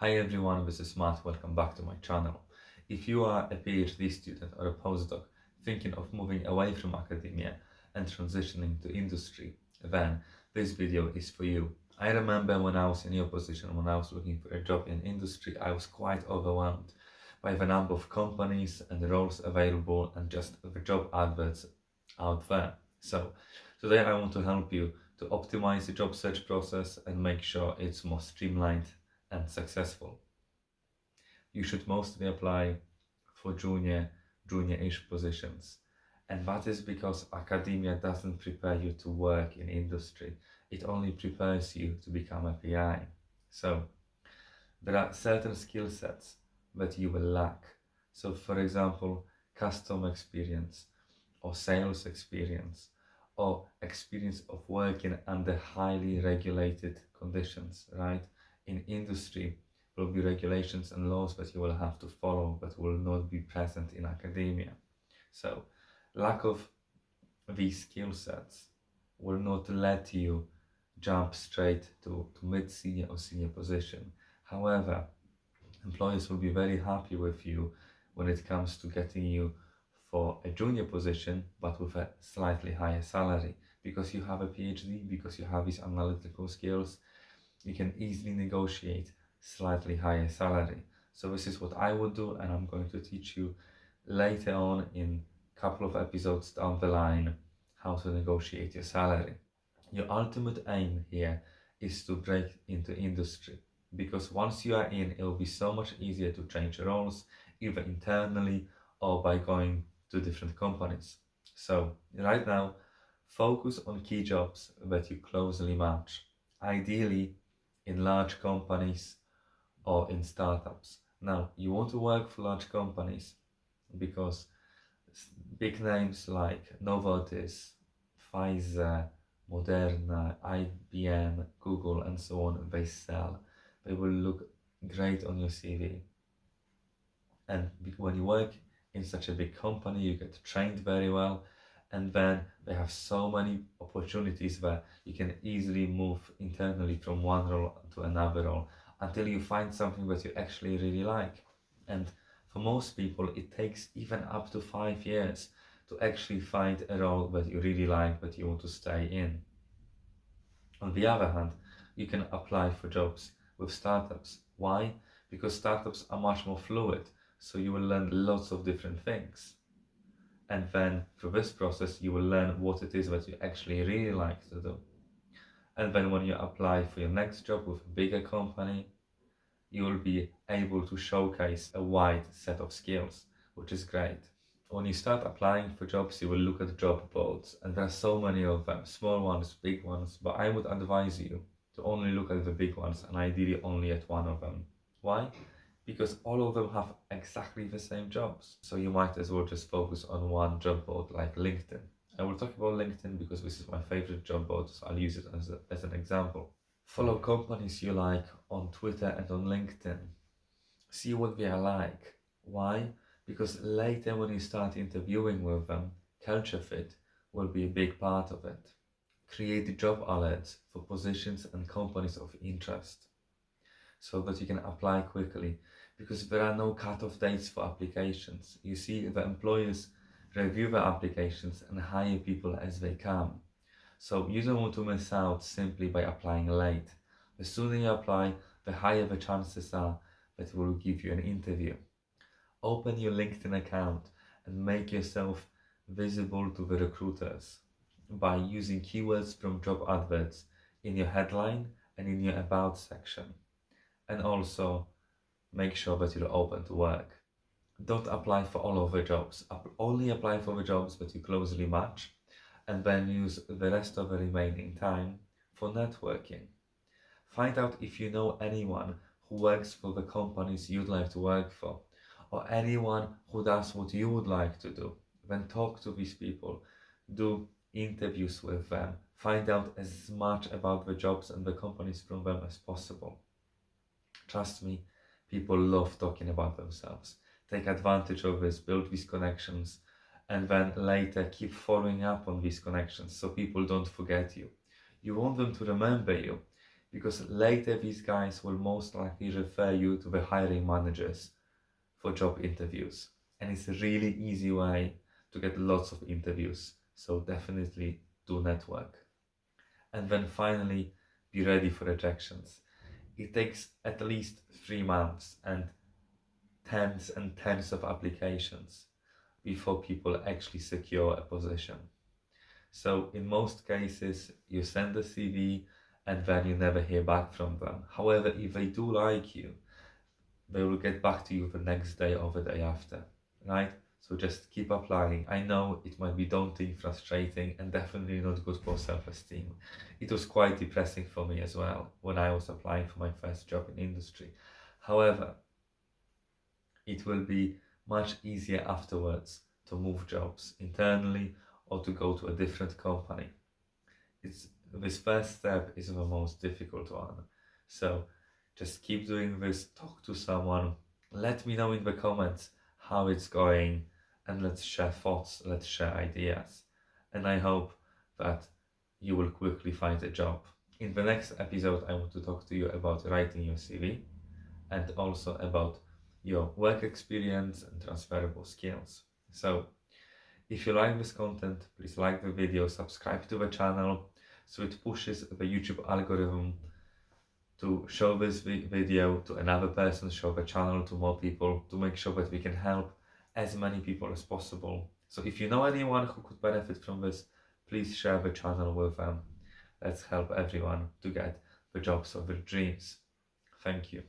Hi everyone, this is Matt. Welcome back to my channel. If you are a PhD student or a postdoc thinking of moving away from academia and transitioning to industry, then this video is for you. I remember when I was in your position, when I was looking for a job in industry, I was quite overwhelmed by the number of companies and roles available and just the job adverts out there. So today I want to help you to optimize the job search process and make sure it's more streamlined and successful. You should mostly apply for junior-ish positions. And that is because academia doesn't prepare you to work in industry. It only prepares you to become a PI. So there are certain skill sets that you will lack. So for example, custom experience or sales experience or experience of working under highly regulated conditions, right? In industry, there will be regulations and laws that you will have to follow that will not be present in academia. So lack of these skill sets will not let you jump straight to mid-senior or senior position. However, employers will be very happy with you when it comes to getting you for a junior position but with a slightly higher salary, because you have a PhD, because you have these analytical skills. You can easily negotiate slightly higher salary. So this is what I would do, and I'm going to teach you later on in a couple of episodes down the line how to negotiate your salary. Your ultimate aim here is to break into industry, because once you are in, it will be so much easier to change roles, either internally or by going to different companies. So right now, focus on key jobs that you closely match, ideally in large companies or in startups. Now, you want to work for large companies because big names like Novartis, Pfizer, Moderna, IBM, Google, and so on, they sell. They will look great on your CV. And when you work in such a big company, you get trained very well, and then they have so many opportunities where you can easily move internally from one role to another role until you find something that you actually really like. And for most people, it takes even up to 5 years to actually find a role that you really like, that you want to stay in. On the other hand, you can apply for jobs with startups. Why? Because startups are much more fluid, so you will learn lots of different things. And then through this process, you will learn what it is that you actually really like to do. And then when you apply for your next job with a bigger company, you will be able to showcase a wide set of skills, which is great. When you start applying for jobs, you will look at job boards, and there are so many of them, small ones, big ones, but I would advise you to only look at the big ones and ideally only at one of them. Why? Because all of them have exactly the same jobs. So you might as well just focus on one job board like LinkedIn. I will talk about LinkedIn because this is my favorite job board, so I'll use it as an example. Follow companies you like on Twitter and on LinkedIn. See what they are like. Why? Because later when you start interviewing with them, culture fit will be a big part of it. Create job alerts for positions and companies of interest so that you can apply quickly, because there are no cut-off dates for applications. You see, the employers review the applications and hire people as they come. So you don't want to miss out simply by applying late. The sooner you apply, the higher the chances are that it will give you an interview. Open your LinkedIn account and make yourself visible to the recruiters by using keywords from job adverts in your headline and in your about section. And also make sure that you're open to work. Don't apply for all of the jobs. Only apply for the jobs that you closely match, and then use the rest of the remaining time for networking. Find out if you know anyone who works for the companies you'd like to work for, or anyone who does what you would like to do. Then talk to these people, do interviews with them, find out as much about the jobs and the companies from them as possible. Trust me, people love talking about themselves. Take advantage of this, build these connections, and then later keep following up on these connections so people don't forget you. You want them to remember you, because later these guys will most likely refer you to the hiring managers for job interviews. And it's a really easy way to get lots of interviews. So definitely do network. And then finally, be ready for rejections. It takes at least 3 months and tens of applications before people actually secure a position. So in most cases, you send a CV and then you never hear back from them. However, if they do like you, they will get back to you the next day or the day after, right? So just keep applying. I know it might be daunting, frustrating, and definitely not good for self-esteem. It was quite depressing for me as well when I was applying for my first job in industry. However, it will be much easier afterwards to move jobs internally or to go to a different company. This first step is the most difficult one. So just keep doing this, talk to someone, let me know in the comments how it's going, and let's share thoughts, let's share ideas. And I hope that you will quickly find a job. In the next episode, I want to talk to you about writing your CV and also about your work experience and transferable skills. So if you like this content, please like the video, subscribe to the channel so it pushes the YouTube algorithm to show this video to another person, show the channel to more people, to make sure that we can help as many people as possible. So if you know anyone who could benefit from this, please share the channel with them. Let's help everyone to get the jobs of their dreams. Thank you.